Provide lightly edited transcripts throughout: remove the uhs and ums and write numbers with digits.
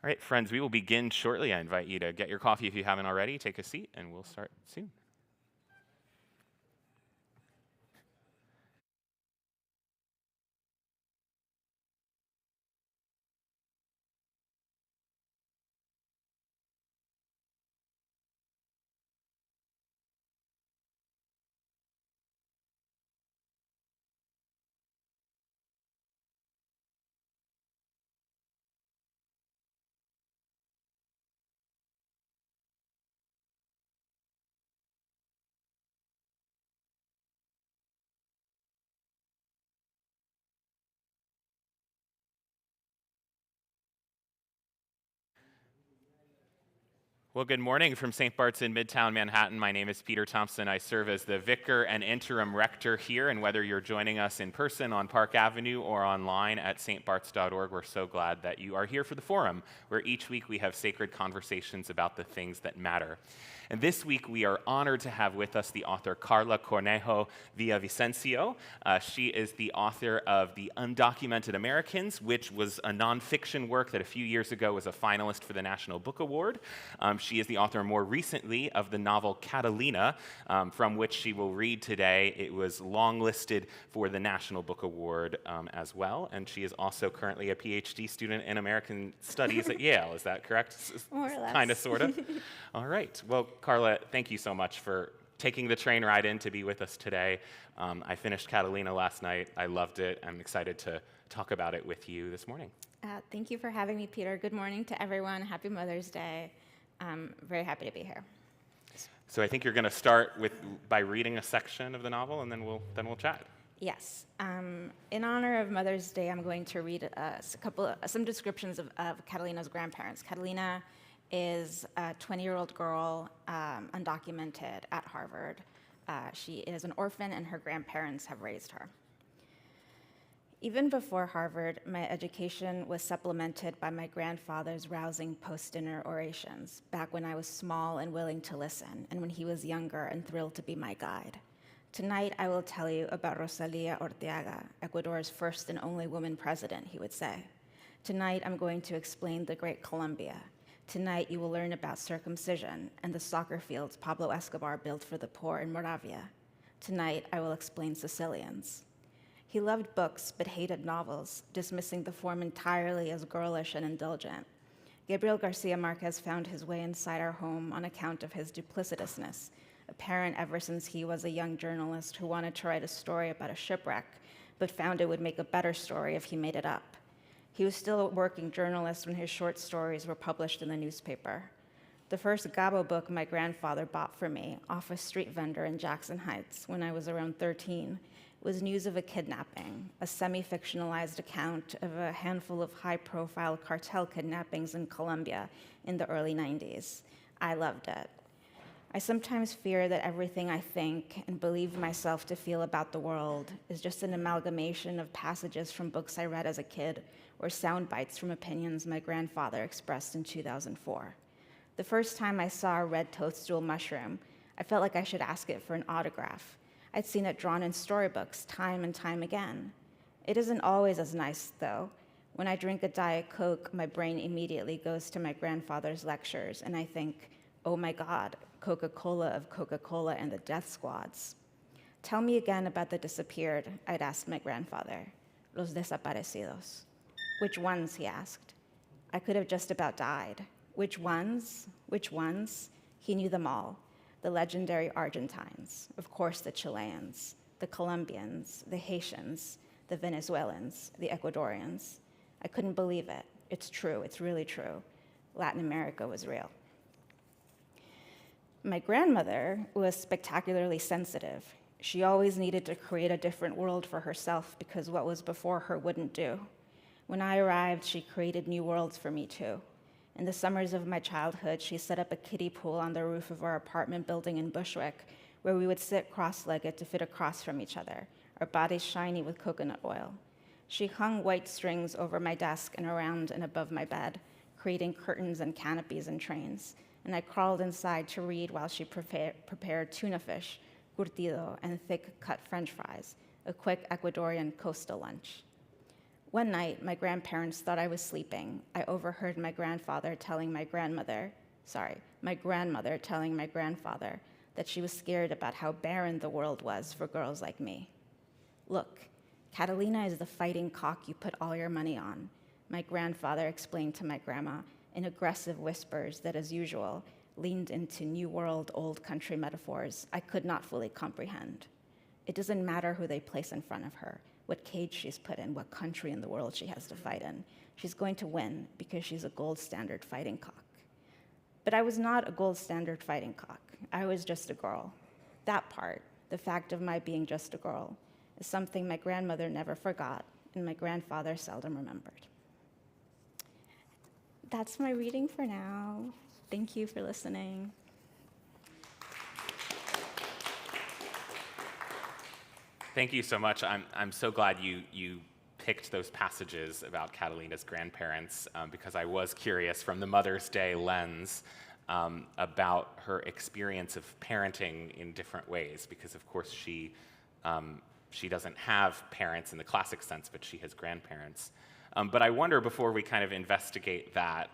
All right, friends, we will begin shortly. I invite you to get your coffee if you haven't already, take a seat, and we'll start soon. Well, good morning from St. Bart's in Midtown Manhattan. My name is Peter Thompson. I serve as the vicar and interim rector here, and whether you're joining us in person on Park Avenue or online at stbarts.org, we're so glad that you are here for the forum, where each week we have sacred conversations about the things that matter. And this week we are honored to have with us the author Karla Cornejo Villavicencio. She is the author of The Undocumented Americans, which was a nonfiction work that a few years ago was a finalist for the National Book Award. She is the author more recently of the novel Catalina, from which she will read today. It was longlisted for the National Book Award as well, and she is also currently a PhD student in American Studies at Yale. Is that correct? More or less. Kind of, sort of. All right. Well, Karla, thank you so much for taking the train ride in to be with us today. I finished Catalina last night. I loved it. I'm excited to talk about it with you this morning. Thank you for having me, Peter. Good morning to everyone. Happy Mother's Day. I'm very happy to be here. So I think you're going to start by reading a section of the novel, and then we'll chat. Yes. In honor of Mother's Day, I'm going to read some descriptions of Catalina's grandparents. Catalina is a 20-year-old girl, undocumented, at Harvard. She is an orphan, and her grandparents have raised her. Even before Harvard, my education was supplemented by my grandfather's rousing post-dinner orations, back when I was small and willing to listen, and when he was younger and thrilled to be my guide. Tonight, I will tell you about Rosalia Orteaga, Ecuador's first and only woman president, he would say. Tonight, I'm going to explain the Great Colombia. Tonight, you will learn about circumcision and the soccer fields Pablo Escobar built for the poor in Moravia. Tonight, I will explain Sicilians. He loved books but hated novels, dismissing the form entirely as girlish and indulgent. Gabriel Garcia Marquez found his way inside our home on account of his duplicitousness, apparent ever since he was a young journalist who wanted to write a story about a shipwreck, but found it would make a better story if he made it up. He was still a working journalist when his short stories were published in the newspaper. The first Gabo book my grandfather bought for me, off a street vendor in Jackson Heights when I was around 13, was news of a kidnapping, a semi-fictionalized account of a handful of high-profile cartel kidnappings in Colombia in the early 90s. I loved it. I sometimes fear that everything I think and believe myself to feel about the world is just an amalgamation of passages from books I read as a kid or sound bites from opinions my grandfather expressed in 2004. The first time I saw a red toadstool mushroom, I felt like I should ask it for an autograph. I'd seen it drawn in storybooks time and time again. It isn't always as nice, though. When I drink a Diet Coke, my brain immediately goes to my grandfather's lectures, and I think, oh my God, Coca-Cola of Coca-Cola and the death squads. Tell me again about the disappeared, I'd asked my grandfather. Los desaparecidos. Which ones, he asked. I could have just about died. Which ones? Which ones? He knew them all. The legendary Argentines, of course the Chileans, the Colombians, the Haitians, the Venezuelans, the Ecuadorians. I couldn't believe it. It's true, it's really true. Latin America was real. My grandmother was spectacularly sensitive. She always needed to create a different world for herself because what was before her wouldn't do. When I arrived, she created new worlds for me too. In the summers of my childhood, she set up a kiddie pool on the roof of our apartment building in Bushwick, where we would sit cross-legged to fit across from each other, our bodies shiny with coconut oil. She hung white strings over my desk and around and above my bed, creating curtains and canopies and trains, and I crawled inside to read while she prepared tuna fish, curtido, and thick-cut French fries, a quick Ecuadorian coastal lunch. One night, my grandparents thought I was sleeping. I overheard my grandmother telling my grandfather that she was scared about how barren the world was for girls like me. Look, Catalina is the fighting cock you put all your money on, my grandfather explained to my grandma in aggressive whispers that, as usual, leaned into New World, old country metaphors I could not fully comprehend. It doesn't matter who they place in front of her, what cage she's put in, what country in the world she has to fight in. She's going to win because she's a gold standard fighting cock. But I was not a gold standard fighting cock. I was just a girl. That part, the fact of my being just a girl, is something my grandmother never forgot and my grandfather seldom remembered. That's my reading for now. Thank you for listening. Thank you so much. I'm so glad you picked those passages about Catalina's grandparents because I was curious from the Mother's Day lens about her experience of parenting in different ways, because of course she doesn't have parents in the classic sense, but she has grandparents. But I wonder, before we kind of investigate that,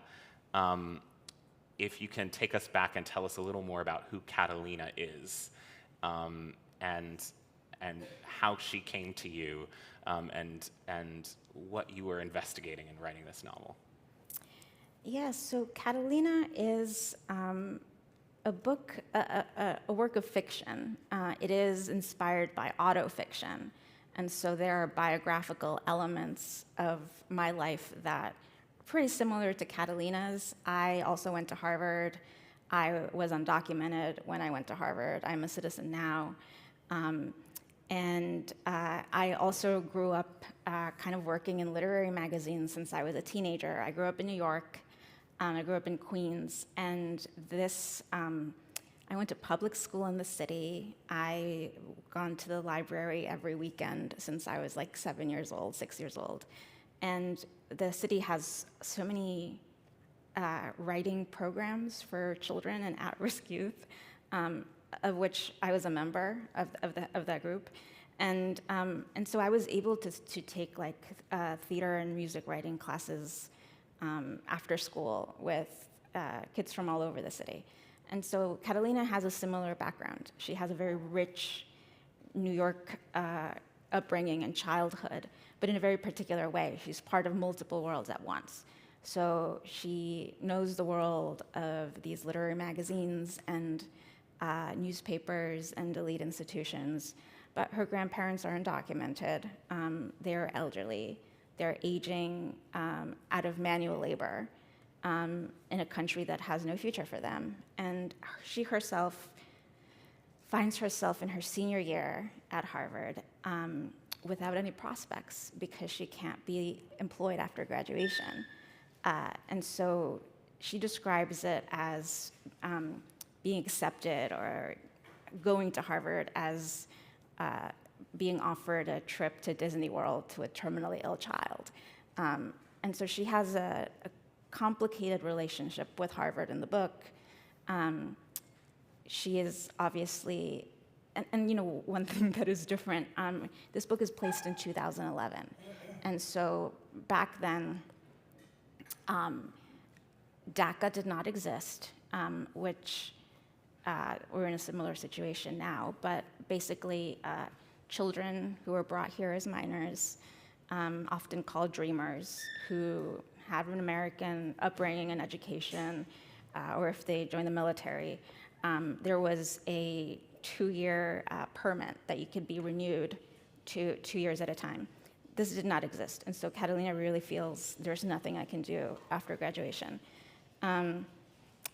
if you can take us back and tell us a little more about who Catalina is, and how she came to you, and what you were investigating in writing this novel. Yes, so Catalina is a book, a work of fiction. It is inspired by autofiction, and so there are biographical elements of my life that are pretty similar to Catalina's. I also went to Harvard. I was undocumented when I went to Harvard. I'm a citizen now. And I also grew up kind of working in literary magazines since I was a teenager. I grew up in New York. I grew up in Queens. And I went to public school in the city. I've gone to the library every weekend since I was like 6 years old. And the city has so many writing programs for children and at-risk youth, of which I was a member of that group, and so I was able to take like theater and music writing classes after school with kids from all over the city, and so Catalina has a similar background. She has a very rich New York upbringing and childhood, but in a very particular way. She's part of multiple worlds at once. So she knows the world of these literary magazines and newspapers and elite institutions, but her grandparents are undocumented. They're elderly. They're aging out of manual labor in a country that has no future for them. And she herself finds herself in her senior year at Harvard without any prospects because she can't be employed after graduation. And so she describes it as being accepted or going to Harvard as being offered a trip to Disney World to a terminally ill child. And so she has a complicated relationship with Harvard in the book. She is obviously, and you know, one thing that is different, this book is placed in 2011. And so back then, DACA did not exist, which we're in a similar situation now, but basically children who were brought here as minors, often called dreamers, who had an American upbringing and education, or if they joined the military, there was a 2-year permit that you could be renewed to 2 years at a time. This did not exist, and so Catalina really feels there's nothing I can do after graduation.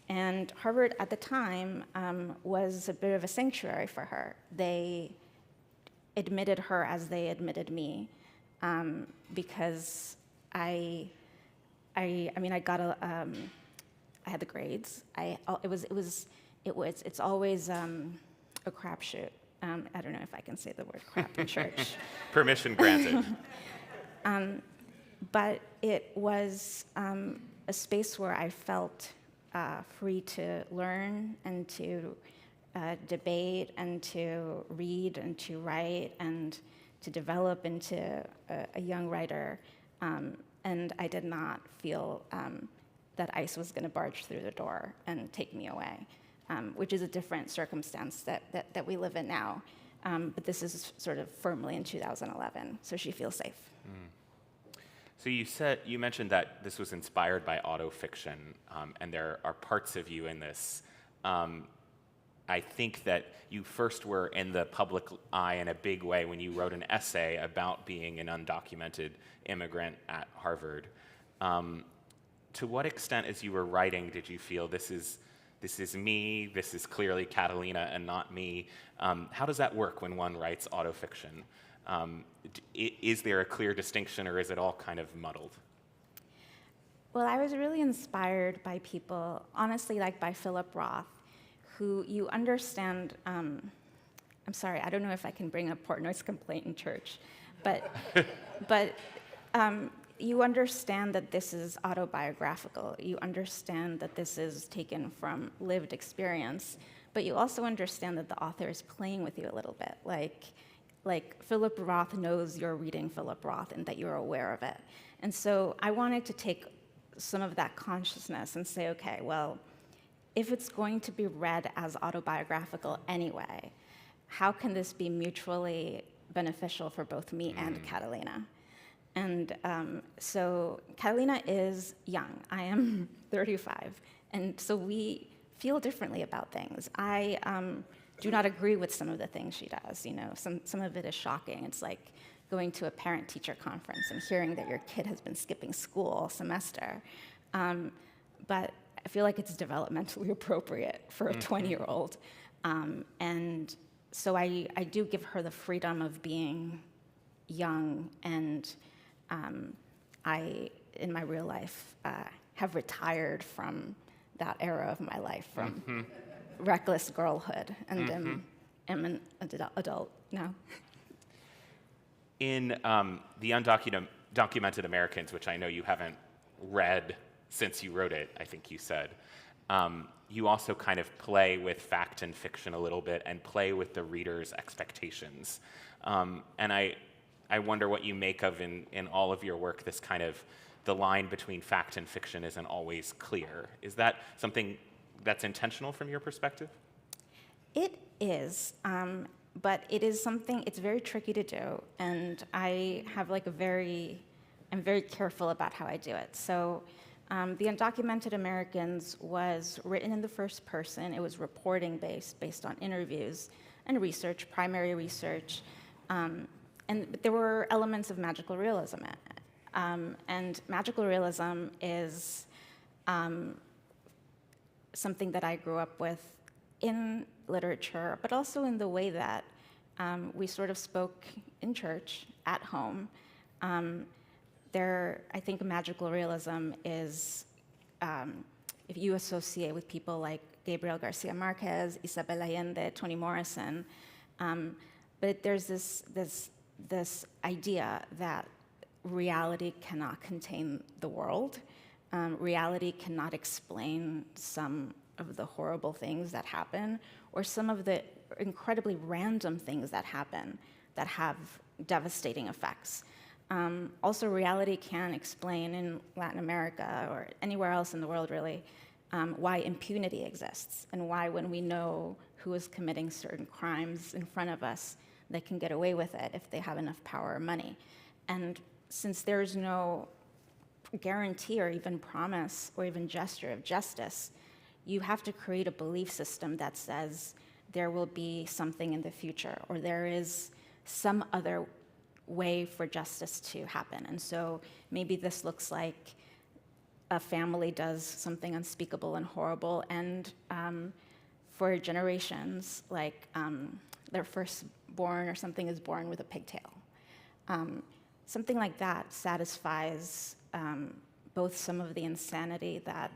And Harvard at the time was a bit of a sanctuary for her. They admitted her as they admitted me, because I had the grades. It's always a crapshoot. I don't know if I can say the word crap in church. Permission granted. But it was a space where I felt free to learn and to debate and to read and to write and to develop into a young writer. And I did not feel that ICE was going to barge through the door and take me away, which is a different circumstance that we live in now. But this is sort of firmly in 2011, so she feels safe. So you mentioned that this was inspired by autofiction, and there are parts of you in this. I think that you first were in the public eye in a big way when you wrote an essay about being an undocumented immigrant at Harvard. To what extent, as you were writing, did you feel this is me, this is clearly Catalina and not me? How does that work when one writes autofiction? Is there a clear distinction, or is it all kind of muddled? Well, I was really inspired by people, honestly, like by Philip Roth, who you understand. I'm sorry, I don't know if I can bring up Portnoy's complaint in church, but you understand that this is autobiographical. You understand that this is taken from lived experience, but you also understand that the author is playing with you a little bit. Like Philip Roth knows you're reading Philip Roth and that you're aware of it. And so I wanted to take some of that consciousness and say, okay, well, if it's going to be read as autobiographical anyway, how can this be mutually beneficial for both me and Catalina? And so Catalina is young. I am 35. And so we feel differently about things. I do not agree with some of the things she does. You know, some of it is shocking. It's like going to a parent-teacher conference and hearing that your kid has been skipping school all semester. But I feel like it's developmentally appropriate for a 20-year-old. And so I do give her the freedom of being young, and I, in my real life, have retired from that era of my life, from reckless girlhood, and am an adult now. In the Undocumented Americans, which I know you haven't read since you wrote it, I think you said, you also kind of play with fact and fiction a little bit and play with the reader's expectations. And I wonder what you make of in all of your work, this kind of, the line between fact and fiction isn't always clear. Is that something that's intentional from your perspective? It is, but it is something, it's very tricky to do, and I have like I'm very careful about how I do it. So the Undocumented Americans was written in the first person. It was reporting based on interviews and research, primary research, and there were elements of magical realism in it. And magical realism is something that I grew up with in literature, but also in the way that we sort of spoke in church, at home. I think magical realism is, if you associate with people like Gabriel Garcia Marquez, Isabel Allende, Toni Morrison, but there's this idea that reality cannot contain the world. Reality cannot explain some of the horrible things that happen, or some of the incredibly random things that happen that have devastating effects. Also, reality can explain in Latin America or anywhere else in the world, really, why impunity exists, and why when we know who is committing certain crimes in front of us, they can get away with it if they have enough power or money. And since there's no guarantee or even promise or even gesture of justice, you have to create a belief system that says there will be something in the future, or there is some other way for justice to happen. And so maybe this looks like a family does something unspeakable and horrible, and for generations, like their firstborn or something is born with a pigtail. Something like that satisfies both some of the insanity that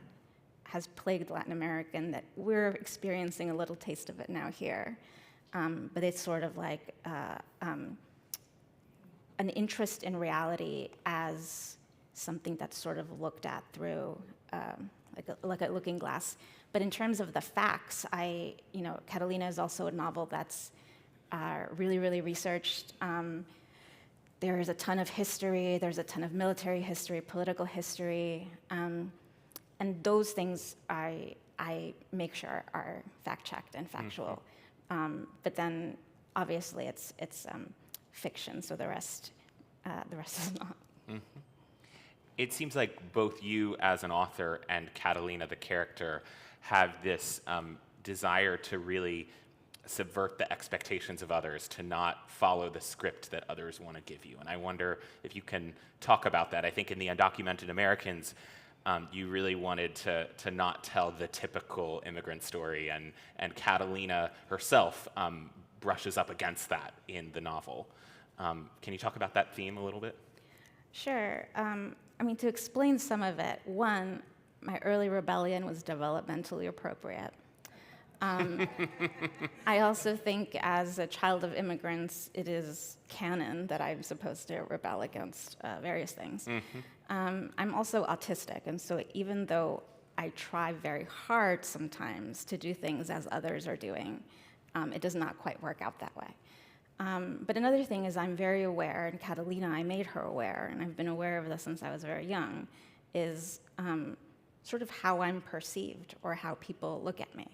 has plagued Latin America, and that we're experiencing a little taste of it now here. But it's sort of like an interest in reality as something that's sort of looked at through like a looking glass. But in terms of the facts, Catalina is also a novel that's really, really researched. there's a ton of history, there's a ton of military history, political history, and those things I make sure are fact-checked and factual. But then, obviously, it's fiction, so the rest is not. It seems like both you as an author and Catalina, the character, have this desire to really subvert the expectations of others, to not follow the script that others want to give you. And I wonder if you can talk about that. I think in the Undocumented Americans, you really wanted to not tell the typical immigrant story, and Catalina herself brushes up against that in the novel. Can you talk about that theme a little bit? Sure. I mean, to explain some of it, one, my early rebellion was developmentally appropriate. I also think as a child of immigrants, it is canon that I'm supposed to rebel against various things. I'm also autistic, and so even though I try very hard sometimes to do things as others are doing, it does not quite work out that way. But another thing is I'm very aware, and Catalina, I made her aware, and I've been aware of this since I was very young, is sort of how I'm perceived or how people look at me.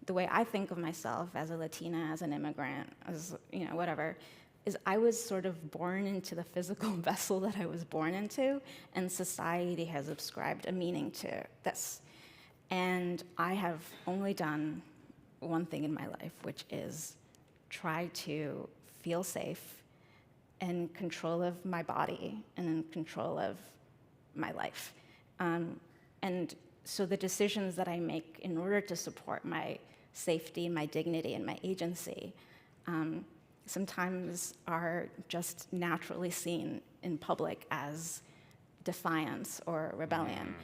The way I think of myself as a Latina, as an immigrant, as whatever, is I was sort of born into the physical vessel that I was born into, and society has ascribed a meaning to this. And I have only done one thing in my life, which is try to feel safe, in control of my body, and in control of my life. And so the decisions that I make in order to support my safety, my dignity, and my agency sometimes are just naturally seen in public as defiance or rebellion.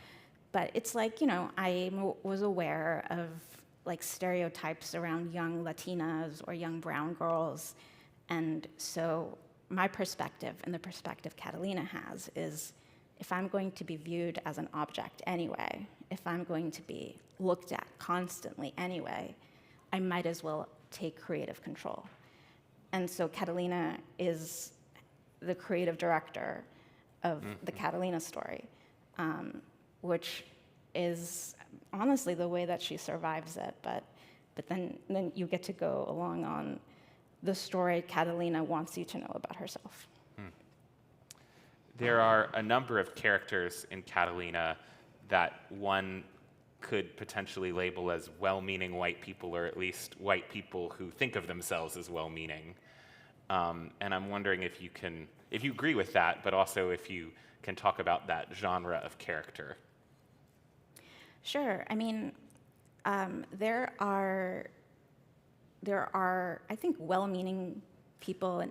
But it's like, I was aware of like stereotypes around young Latinas or young brown girls. And so my perspective, and the perspective Catalina has, is if I'm going to be viewed as an object anyway, if I'm going to be looked at constantly anyway, I might as well take creative control. And so Catalina is the creative director of the Catalina story, which is honestly the way that she survives it. But then you get to go along on the story Catalina wants you to know about herself. There are a number of characters in Catalina that one could potentially label as well-meaning white people, or at least white people who think of themselves as well-meaning. And I'm wondering if you agree with that, but also if you can talk about that genre of character. Sure. I mean, there are, I think, well-meaning people, and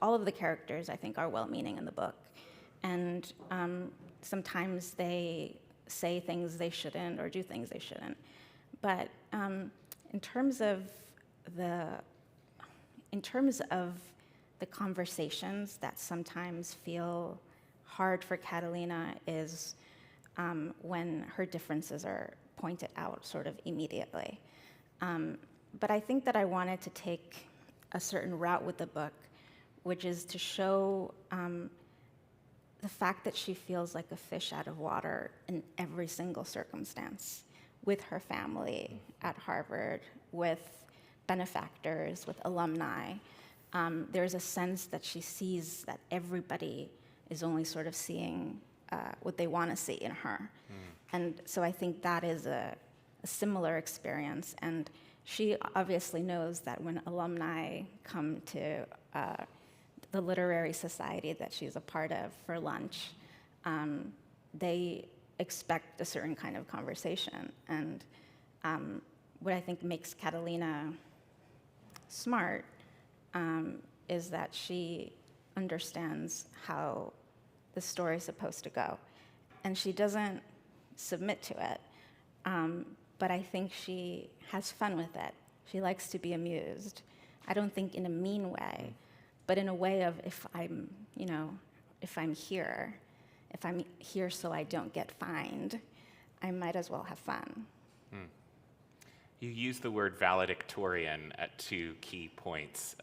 all of the characters, I think, are well-meaning in the book. And sometimes they say things they shouldn't or do things they shouldn't. But in terms of the conversations that sometimes feel hard for Catalina is when her differences are pointed out sort of immediately. But I think that I wanted to take a certain route with the book, which is to show the fact that she feels like a fish out of water in every single circumstance, with her family at Harvard, with benefactors, with alumni. There's a sense that she sees that everybody is only sort of seeing what they want to see in her. And so I think that is a similar experience. And she obviously knows that when alumni come to the literary society that she's a part of for lunch, they expect a certain kind of conversation. And what I think makes Catalina smart is that she understands how the story is supposed to go. And she doesn't submit to it, but I think she has fun with it. She likes to be amused. I don't think in a mean way, but in a way of if I'm here so I don't get fined, I might as well have fun. You use the word valedictorian at 2 key points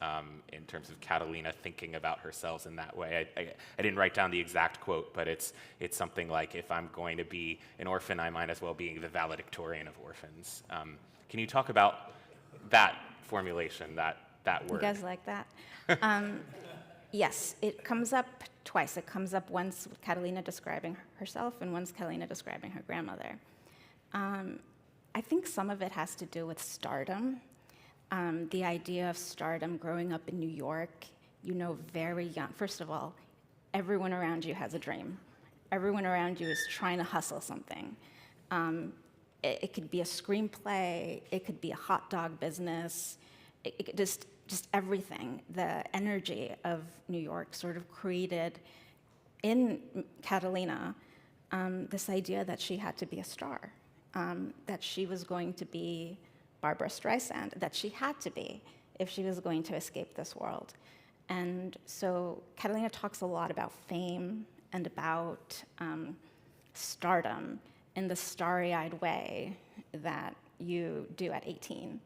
in terms of Catalina thinking about herself in that way. I didn't write down the exact quote, but it's something like, if I'm going to be an orphan, I might as well be the valedictorian of orphans. Can you talk about that formulation, that word? You guys like that? Yes, it comes up twice. It comes up once with Catalina describing herself and once Catalina describing her grandmother. I think some of it has to do with stardom. The idea of stardom growing up in New York, very young. First of all, everyone around you has a dream. Everyone around you is trying to hustle something. It could be a screenplay, it could be a hot dog business, it could just everything. The energy of New York sort of created in Catalina this idea that she had to be a star. That she was going to be Barbara Streisand, that she had to be if she was going to escape this world. And so Catalina talks a lot about fame and about stardom in the starry-eyed way that you do at 18.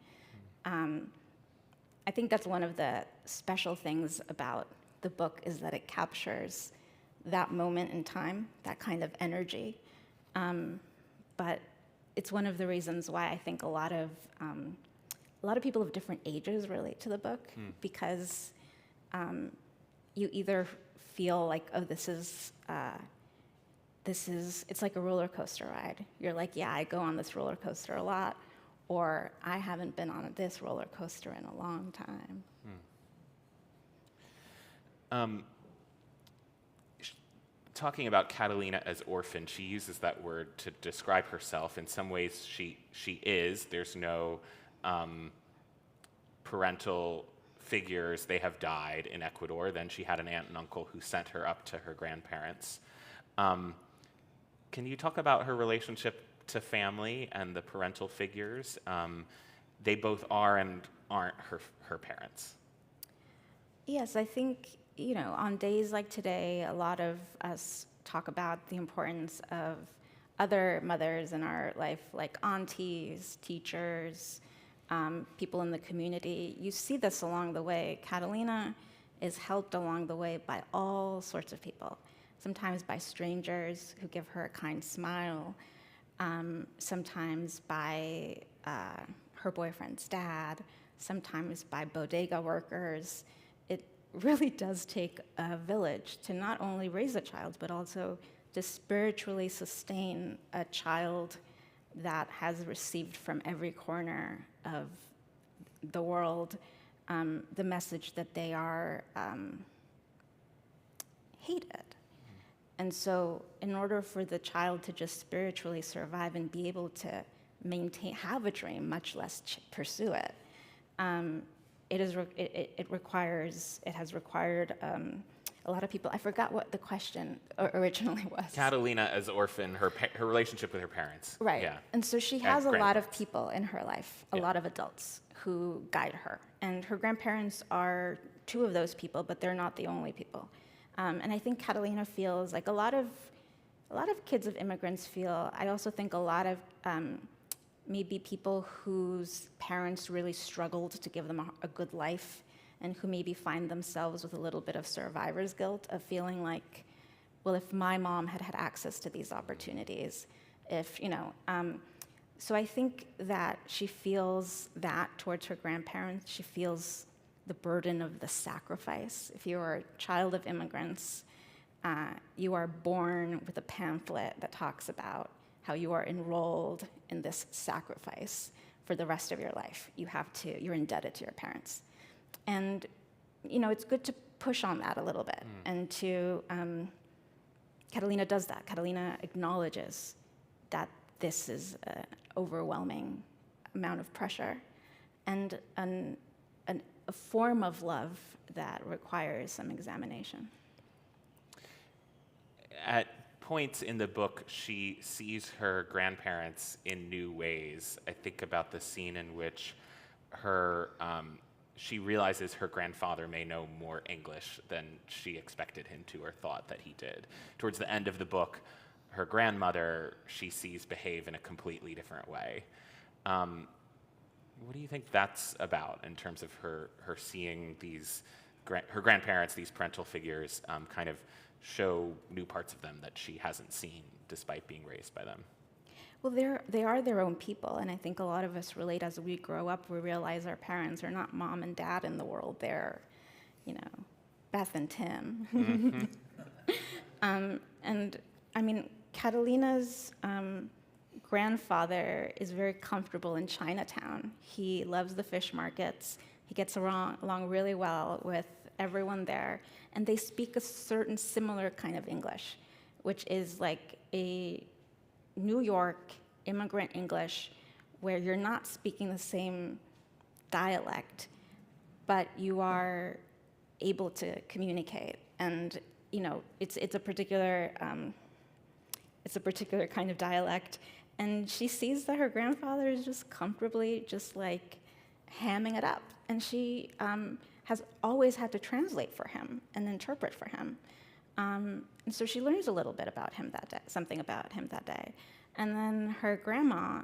I think that's one of the special things about the book, is that it captures that moment in time, that kind of energy. But it's one of the reasons why I think a lot of people of different ages relate to the book, because you either feel like, oh, this is it's like a roller coaster ride. You're like, yeah, I go on this roller coaster a lot, or I haven't been on this roller coaster in a long time. Talking about Catalina as orphan, she uses that word to describe herself. In some ways, she is. There's no parental figures. They have died in Ecuador. Then she had an aunt and uncle who sent her up to her grandparents. Can you talk about her relationship to family and the parental figures? They both are and aren't her parents. Yes, I think, on days like today, a lot of us talk about the importance of other mothers in our life, like aunties, teachers, people in the community. You see this along the way. Catalina is helped along the way by all sorts of people, sometimes by strangers who give her a kind smile, sometimes by her boyfriend's dad, sometimes by bodega workers. It really does take a village to not only raise a child, but also to spiritually sustain a child that has received from every corner of the world the message that they are hated. And so in order for the child to just spiritually survive and be able to have a dream, much less pursue it, it has required a lot of people. I forgot what the question originally was. Catalina as orphan, her relationship with her parents. Right. Yeah. And so she has a lot of people in her life, a lot of adults who guide her. And her grandparents are 2 of those people, but they're not the only people. And I think Catalina feels like a lot of kids of immigrants feel. I also think a lot of maybe people whose parents really struggled to give them a good life, and who maybe find themselves with a little bit of survivor's guilt of feeling like, well, if my mom had had access to these opportunities, so I think that she feels that towards her grandparents. She feels the burden of the sacrifice. If you are a child of immigrants, you are born with a pamphlet that talks about how you are enrolled in this sacrifice for the rest of your life. You're indebted to your parents. And, it's good to push on that a little bit. And Catalina does that. Catalina acknowledges that this is an overwhelming amount of pressure and a form of love that requires some examination. At points in the book, she sees her grandparents in new ways. I think about the scene in which she realizes her grandfather may know more English than she expected him to or thought that he did. Towards the end of the book, her grandmother, she sees behave in a completely different way. What do you think that's about in terms of her seeing these, her grandparents, these parental figures, kind of show new parts of them that she hasn't seen despite being raised by them? Well, they are their own people, and I think a lot of us relate as we grow up. We realize our parents are not mom and dad in the world. They're, Beth and Tim. Mm-hmm. And I mean, Catalina's grandfather is very comfortable in Chinatown. He loves the fish markets. He gets along really well with everyone there, and they speak a certain similar kind of English, which is like a New York immigrant English, where you're not speaking the same dialect, but you are able to communicate. And it's a particular kind of dialect. And she sees that her grandfather is just comfortably just like hamming it up, and she has always had to translate for him and interpret for him. And so she learns a little bit about him that day, something about him that day. And then her grandma,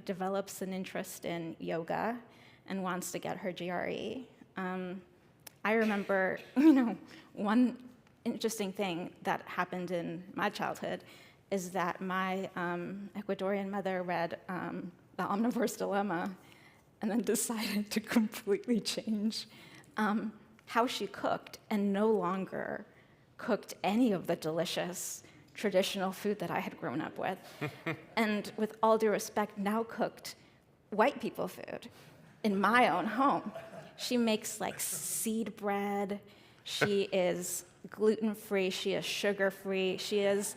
develops an interest in yoga and wants to get her GRE. I remember, one interesting thing that happened in my childhood is that my Ecuadorian mother read The Omnivore's Dilemma and then decided to completely change how she cooked and no longer cooked any of the delicious traditional food that I had grown up with. And with all due respect, now cooked white people food in my own home. She makes like seed bread. She is gluten-free. She is sugar-free. She is,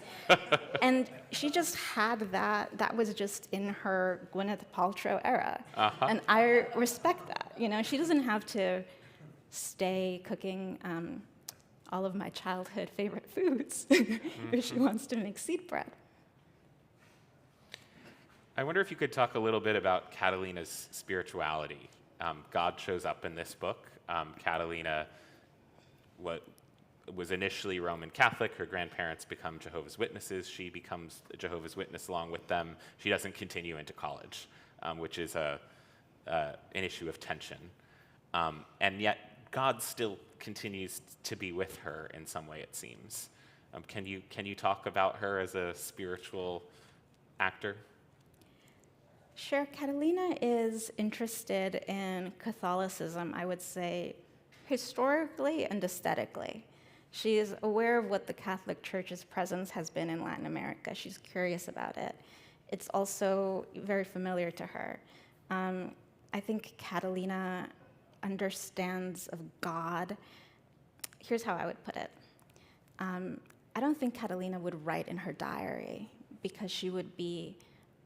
and she just had that. That was just in her Gwyneth Paltrow era. Uh-huh. And I respect that. She doesn't have to stay cooking all of my childhood favorite foods if she wants to make seed bread. I wonder if you could talk a little bit about Catalina's spirituality. God shows up in this book. Catalina was initially Roman Catholic. Her grandparents become Jehovah's Witnesses. She becomes a Jehovah's Witness along with them. She doesn't continue into college, which is an issue of tension. And yet, God still continues to be with her in some way, it seems. Can you talk about her as a spiritual actor? Sure. Catalina is interested in Catholicism, I would say, historically and aesthetically. She is aware of what the Catholic Church's presence has been in Latin America. She's curious about it. It's also very familiar to her. I think Catalina understands of God. Here's how I would put it. I don't think Catalina would write in her diary because she would be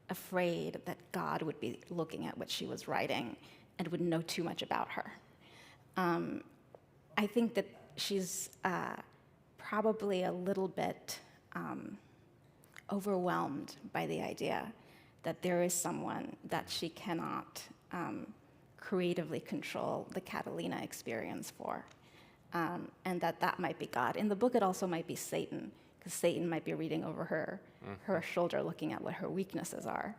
afraid that God would be looking at what she was writing and would know too much about her. I think that she's probably a little bit overwhelmed by the idea that there is someone that she cannot creatively control the Catalina experience for, and that might be God. In the book, it also might be Satan, because Satan might be reading over her shoulder, looking at what her weaknesses are.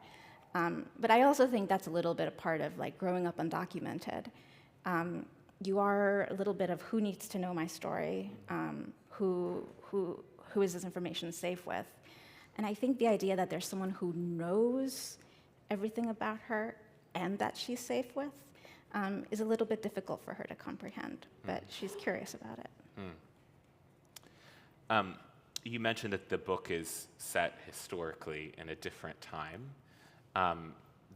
But I also think that's a little bit a part of like growing up undocumented. You are a little bit of who needs to know my story, who is this information safe with, and I think the idea that there's someone who knows everything about her and that she's safe with is a little bit difficult for her to comprehend, but she's curious about it. You mentioned that the book is set historically in a different time.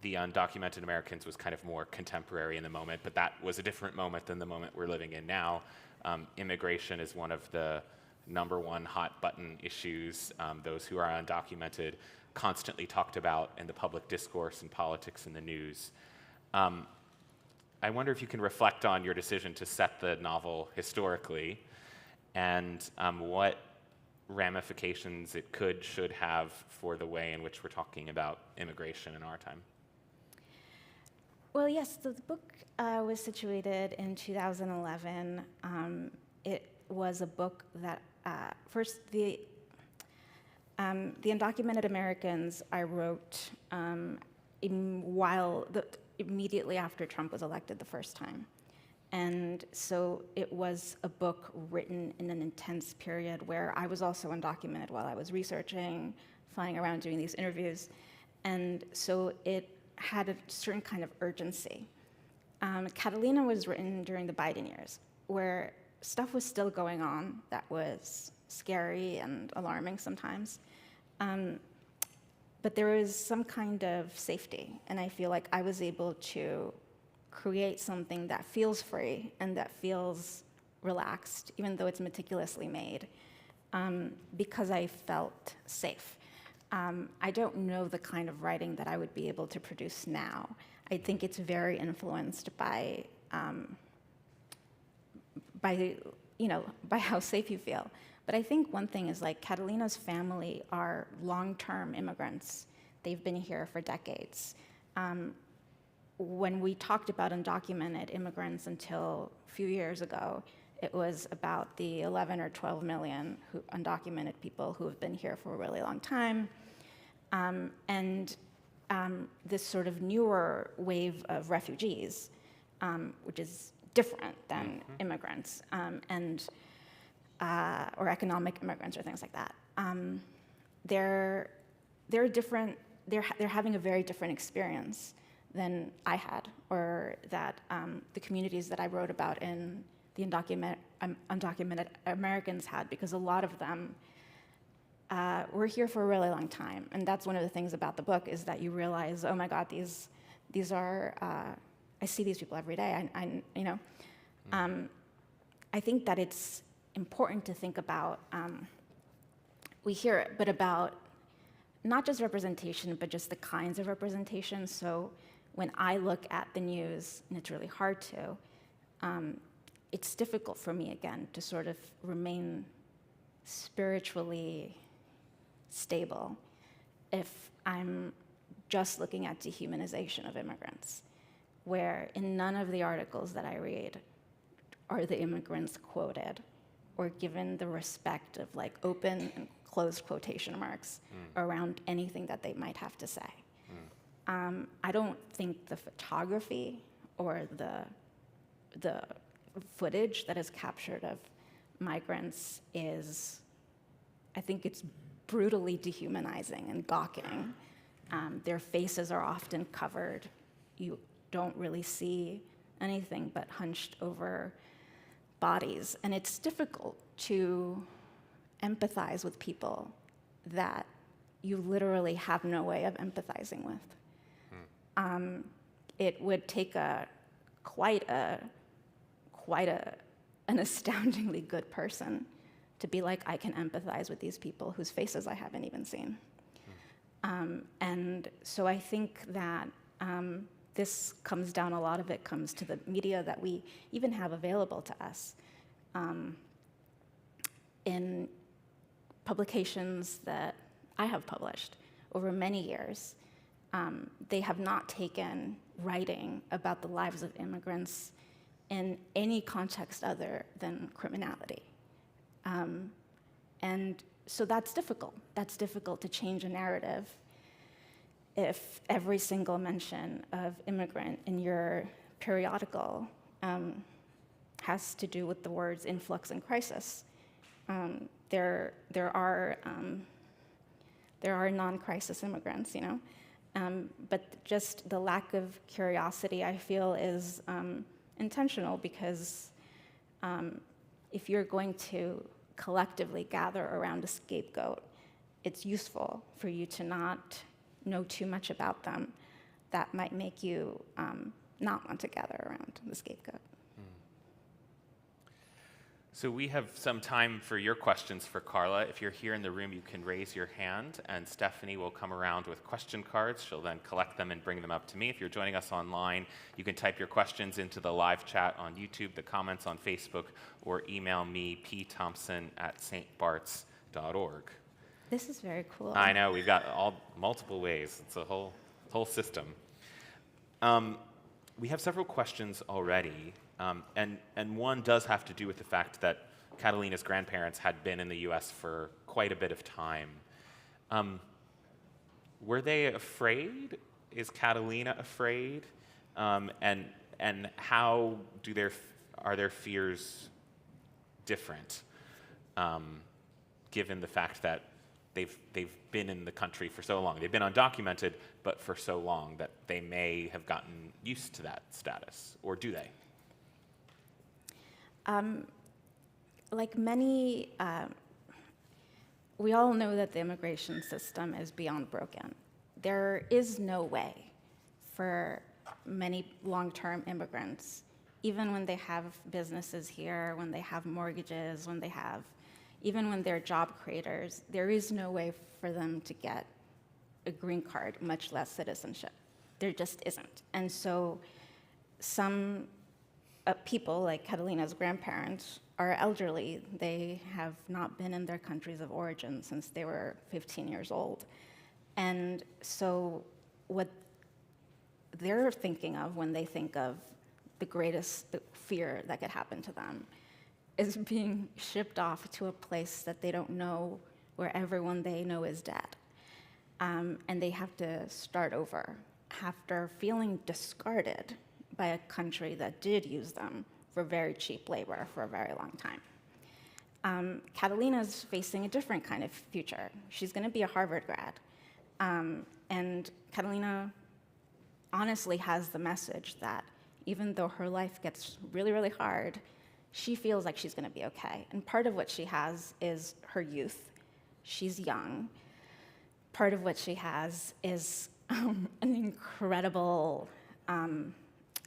The Undocumented Americans was kind of more contemporary in the moment, but that was a different moment than the moment we're living in now. Immigration is one of the #1 hot button issues. Those who are undocumented constantly talked about in the public discourse and politics and the news. I wonder if you can reflect on your decision to set the novel historically and what ramifications it should have for the way in which we're talking about immigration in our time. Well, yes, the book was situated in 2011. It was a book that, first, the Undocumented Americans I wrote immediately after Trump was elected the first time. And so it was a book written in an intense period where I was also undocumented while I was researching, flying around doing these interviews. And so it had a certain kind of urgency. Catalina was written during the Biden years, where stuff was still going on that was scary and alarming sometimes. But there was some kind of safety, and I feel like I was able to create something that feels free and that feels relaxed, even though it's meticulously made, because I felt safe. I don't know the kind of writing that I would be able to produce now. I think it's very influenced by how safe you feel. But I think one thing is, like, Catalina's family are long-term immigrants. They've been here for decades. When we talked about undocumented immigrants until a few years ago, it was about the 11 or 12 million undocumented people who have been here for a really long time. And this sort of newer wave of refugees, which is different than immigrants, or economic immigrants or things like that. They're different. They're having a very different experience than I had, or that the communities that I wrote about in the Undocumented Americans had, because a lot of them were here for a really long time. And that's one of the things about the book, is that you realize, oh my God, these are, I see these people every day. I think that it's important to think about, we hear it, but about not just representation, but just the kinds of representation. So when I look at the news, and it's really hard to, it's difficult for me, again, to sort of remain spiritually stable if I'm just looking at dehumanization of immigrants, where in none of the articles that I read are the immigrants quoted or given the respect of, like, open and closed quotation marks around anything that they might have to say. I don't think the photography or the footage that is captured of migrants is, I think it's brutally dehumanizing and gawking. Their faces are often covered. You don't really see anything but hunched over bodies. And it's difficult to empathize with people that you literally have no way of empathizing with. It would take quite an astoundingly good person to be like, I can empathize with these people whose faces I haven't even seen. And so I think that this comes down, a lot of it comes to the media that we even have available to us. In publications that I have published over many years, they have not taken writing about the lives of immigrants in any context other than criminality. And so that's difficult. That's difficult to change a narrative if every single mention of immigrant in your periodical has to do with the words influx and crisis. There are non-crisis immigrants, but just the lack of curiosity, I feel, is intentional, because if you're going to collectively gather around a scapegoat, it's useful for you to not know too much about them. That might make you not want to gather around the scapegoat. So we have some time for your questions for Karla. If you're here in the room, you can raise your hand, and Stephanie will come around with question cards. She'll then collect them and bring them up to me. If you're joining us online, you can type your questions into the live chat on YouTube, the comments on Facebook, or email me, pthompson@stbarts.org. This is very cool. I know, we've got multiple ways. It's a whole system. We have several questions already. And one does have to do with the fact that Catalina's grandparents had been in the US for quite a bit of time. Were they afraid is Catalina afraid? And how are their fears different, given the fact that they've been in the country for so long? They've been undocumented, but for so long that they may have gotten used to that status, or do they? Like many, we all know that the immigration system is beyond broken. There is no way for many long-term immigrants, even when they have businesses here, when they have mortgages, even when they're job creators, there is no way for them to get a green card, much less citizenship. There just isn't. And so some people, like Catalina's grandparents, are elderly. They have not been in their countries of origin since they were 15 years old. And so what they're thinking of when they think of the greatest fear that could happen to them is being shipped off to a place that they don't know, where everyone they know is dead. And they have to start over after feeling discarded by a country that did use them for very cheap labor for a very long time. Catalina's facing a different kind of future. She's going to be a Harvard grad. And Catalina honestly has the message that even though her life gets really, really hard, she feels like she's going to be okay. And part of what she has is her youth. She's young. Part of what she has is an incredible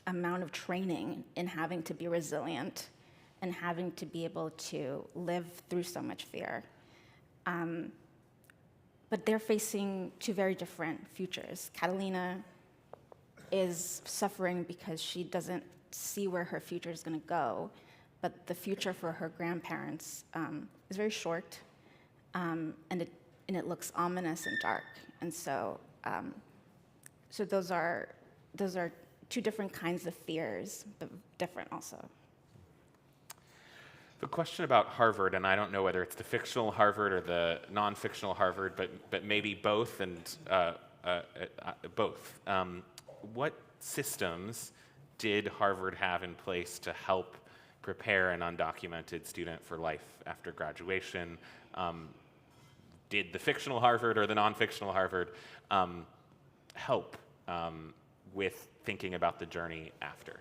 amount of training in having to be resilient and having to be able to live through so much fear. But they're facing two very different futures. Catalina is suffering because she doesn't see where her future is going to go, but the future for her grandparents is very short, and it looks ominous and dark. And so, so those are two different kinds of fears, but different also. The question about Harvard, and I don't know whether it's the fictional Harvard or the non-fictional Harvard, but maybe both, and both. What systems did Harvard have in place to help prepare an undocumented student for life after graduation? Did the fictional Harvard or the non-fictional Harvard help with thinking about the journey after?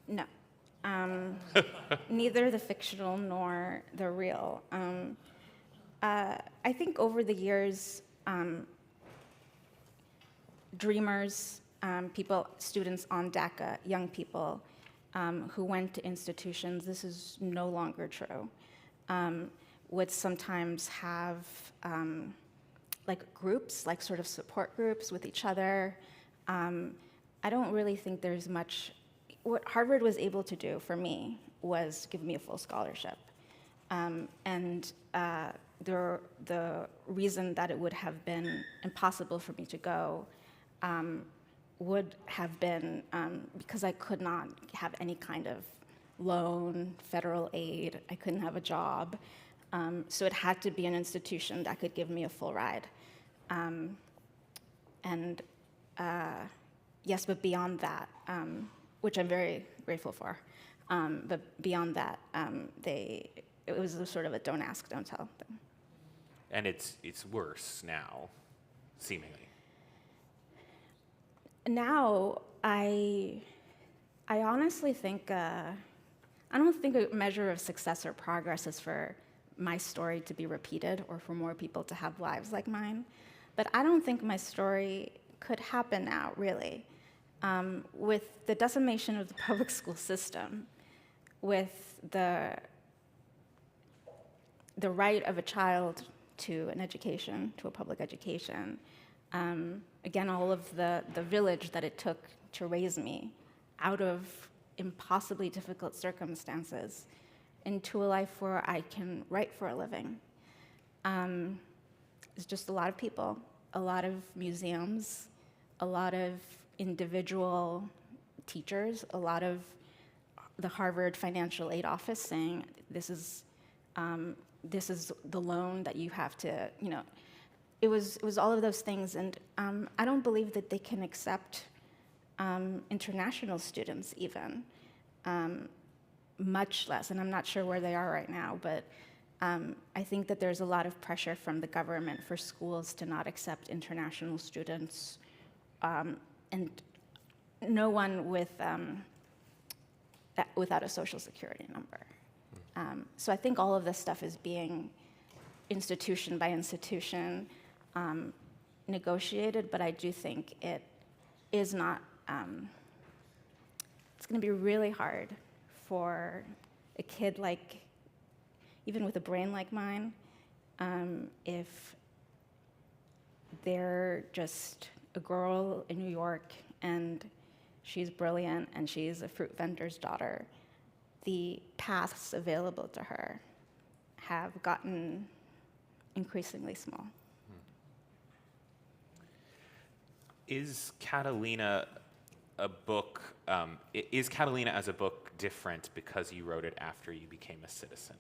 No. Neither the fictional nor the real. I think over the years, dreamers, students on DACA, young people who went to institutions, this is no longer true, would sometimes have like groups, like sort of support groups with each other. I don't really think there's much. What Harvard was able to do for me was give me a full scholarship. And the reason that it would have been impossible for me to go would have been because I could not have any kind of loan, federal aid. I couldn't have a job. So it had to be an institution that could give me a full ride. Yes, but beyond that, which I'm very grateful for, but beyond that, it was a sort of a don't ask, don't tell thing. And it's worse now, seemingly. Now, I honestly think, I don't think a measure of success or progress is for my story to be repeated or for more people to have lives like mine. But I don't think my story could happen now, really. With the decimation of the public school system, with the right of a child to an education, to a public education, again, all of the village that it took to raise me out of impossibly difficult circumstances into a life where I can write for a living. It's just a lot of people, a lot of museums, a lot of individual teachers, a lot of the Harvard financial aid office saying, this is the loan that you have to, it was all of those things, and I don't believe that they can accept international students even, much less, and I'm not sure where they are right now, but I think that there's a lot of pressure from the government for schools to not accept international students, and no one without a social security number. So I think all of this stuff is being institution by institution negotiated, but I do think it is not, it's gonna be really hard for a kid like, even with a brain like mine, if they're just a girl in New York and she's brilliant and she's a fruit vendor's daughter, the paths available to her have gotten increasingly small. Is Catalina a book, is Catalina as a book different because you wrote it after you became a citizen?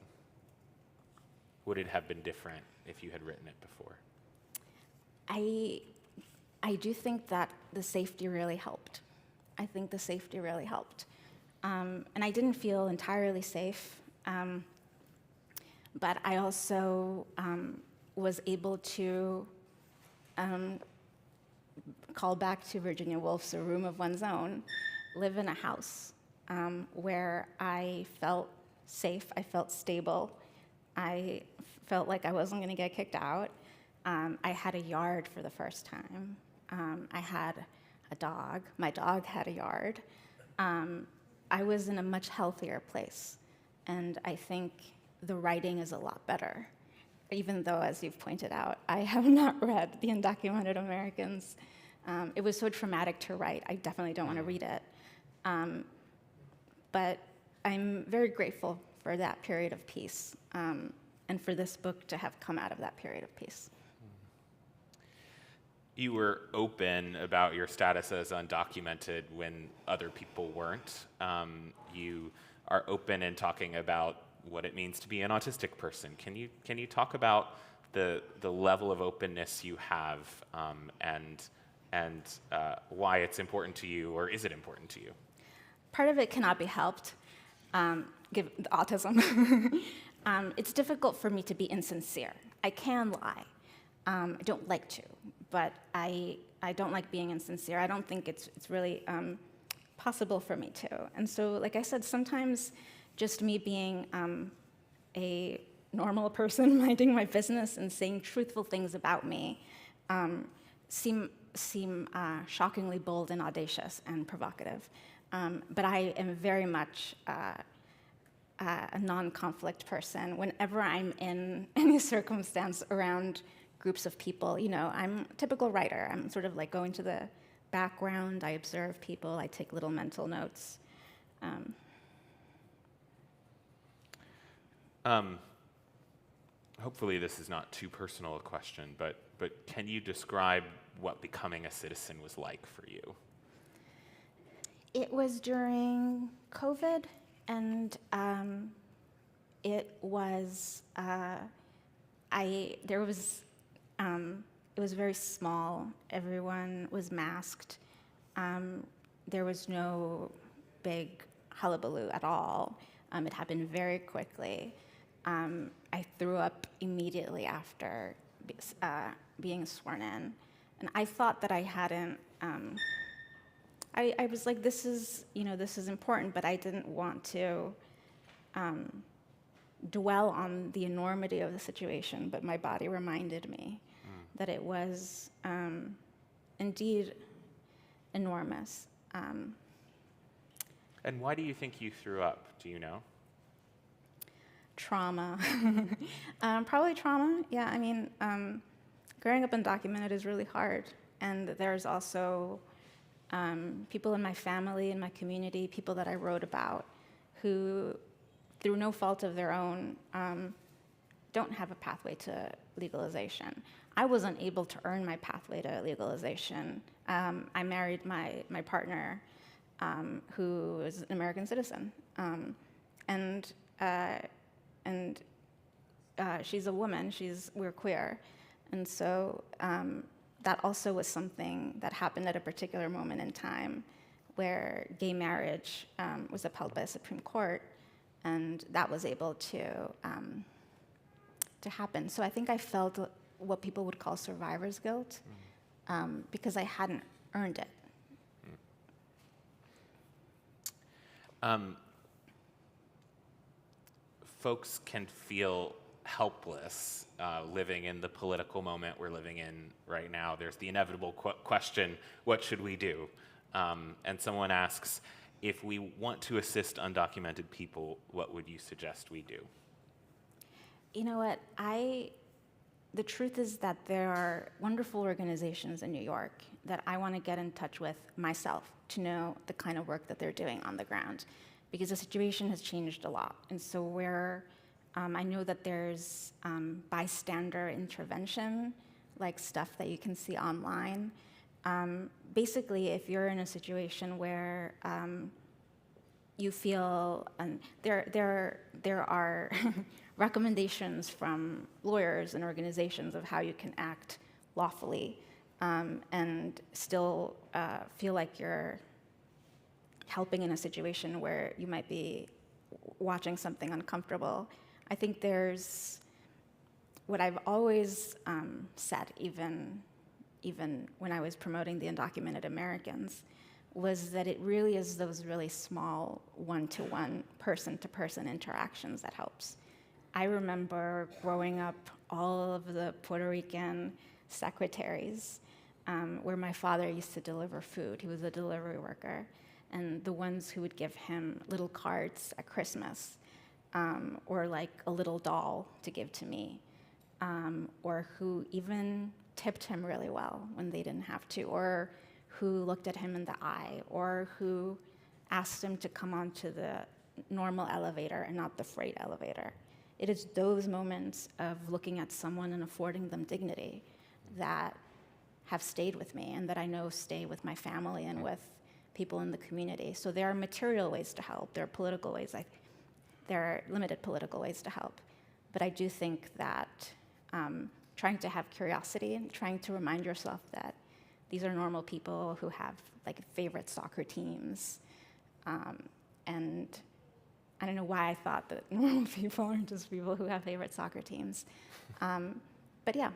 Would it have been different if you had written it before? I do think that the safety really helped. I think the safety really helped. And I didn't feel entirely safe, but I also was able to call back to Virginia Woolf's A Room of One's Own, live in a house where I felt safe, I felt stable, I felt like I wasn't gonna get kicked out. I had a yard for the first time. I had a dog. My dog had a yard. I was in a much healthier place. And I think the writing is a lot better, even though, as you've pointed out, I have not read The Undocumented Americans. It was so traumatic to write. I definitely don't want to read it. But I'm very grateful for that period of peace, and for this book to have come out of that period of peace. You were open about your status as undocumented when other people weren't. You are open in talking about what it means to be an autistic person. Can you talk about the level of openness you have, and why it's important to you, or is it important to you? Part of it cannot be helped, given the autism. It's difficult for me to be insincere. I can lie. I don't like to, but I don't like being insincere. I don't think it's really possible for me to. And so, like I said, sometimes just me being a normal person, minding my business and saying truthful things about me seem shockingly bold and audacious and provocative. But I am very much a non-conflict person. Whenever I'm in any circumstance around groups of people, I'm a typical writer. I'm sort of like going to the background. I observe people. I take little mental notes. Hopefully this is not too personal a question, but can you describe what becoming a citizen was like for you? It was during COVID, and it was it was very small. Everyone was masked. There was no big hullabaloo at all. It happened very quickly. I threw up immediately after being sworn in, and I thought that I hadn't. I was like, this is important, but I didn't want to dwell on the enormity of the situation. But my body reminded me that it was indeed enormous. And why do you think you threw up? Do you know? Trauma. Probably trauma. Yeah, I mean, growing up undocumented is really hard. And there's also people in my family, in my community, people that I wrote about who, through no fault of their own, don't have a pathway to legalization. I wasn't able to earn my pathway to legalization. I married my partner, who is an American citizen, and she's a woman. We're queer, And so that also was something that happened at a particular moment in time where gay marriage was upheld by the Supreme Court, and that was able to happen. So I think I felt what people would call survivor's guilt because I hadn't earned it. Folks can feel helpless living in the political moment we're living in right now. There's the inevitable question, what should we do? And someone asks, if we want to assist undocumented people, what would you suggest we do? You know what? The truth is that there are wonderful organizations in New York that I want to get in touch with myself to know the kind of work that they're doing on the ground, because the situation has changed a lot. And so I know that there's bystander intervention, like stuff that you can see online. Basically, if you're in a situation where you feel, there are recommendations from lawyers and organizations of how you can act lawfully and still feel like you're helping in a situation where you might be watching something uncomfortable. I think there's what I've always said, even when I was promoting the Undocumented Americans, was that it really is those really small one-to-one, person-to-person interactions that helps. I remember growing up all of the Puerto Rican secretaries where my father used to deliver food. He was a delivery worker. And the ones who would give him little cards at Christmas or like a little doll to give to me, or who even tipped him really well when they didn't have to, or who looked at him in the eye, or who asked him to come onto the normal elevator and not the freight elevator. It is those moments of looking at someone and affording them dignity that have stayed with me and that I know stay with my family and with people in the community. So there are material ways to help. There are political ways. There are limited political ways to help. But I do think that trying to have curiosity and trying to remind yourself that these are normal people who have like favorite soccer teams. And I don't know why I thought that normal people are just people who have favorite soccer teams. But yeah,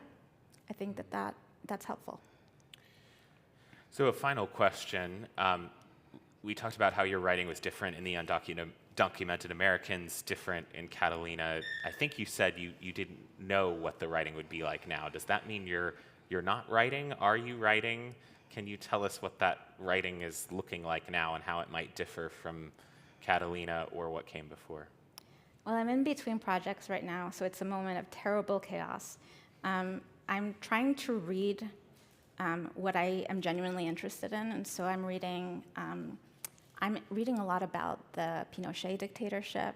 I think that's helpful. So a final question. We talked about how your writing was different in the Undocumented Americans, different in Catalina. I think you said you didn't know what the writing would be like now. Does that mean you're not writing? Are you writing? Can you tell us what that writing is looking like now and how it might differ from Catalina or what came before? Well, I'm in between projects right now, so it's a moment of terrible chaos. I'm trying to read what I am genuinely interested in, and so I'm reading a lot about the Pinochet dictatorship.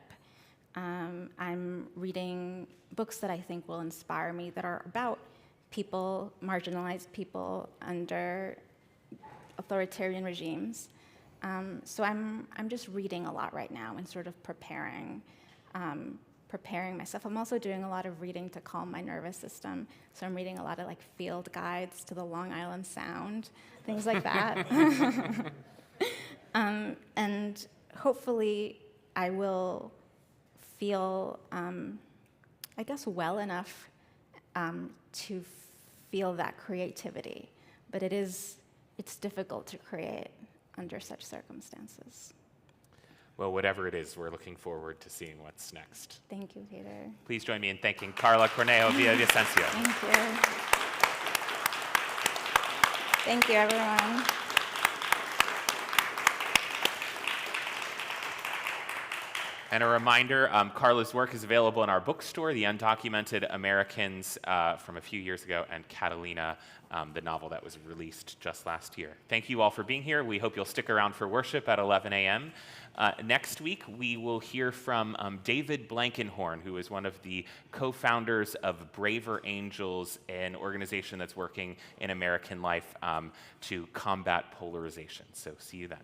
I'm reading books that I think will inspire me that are about people, marginalized people under authoritarian regimes. So I'm just reading a lot right now and sort of preparing myself. I'm also doing a lot of reading to calm my nervous system. So I'm reading a lot of like field guides to the Long Island Sound, things like that. And hopefully I will feel, I guess, well enough to feel that creativity. But it's difficult to create under such circumstances. Well, whatever it is, we're looking forward to seeing what's next. Thank you, Peter. Please join me in thanking Karla Cornejo Villavicencio. Thank you. Thank you, everyone. And a reminder, Karla's work is available in our bookstore, The Undocumented Americans from a few years ago, and Catalina, the novel that was released just last year. Thank you all for being here. We hope you'll stick around for worship at 11 a.m. Next week, we will hear from David Blankenhorn, who is one of the co-founders of Braver Angels, an organization that's working in American life to combat polarization. So see you then.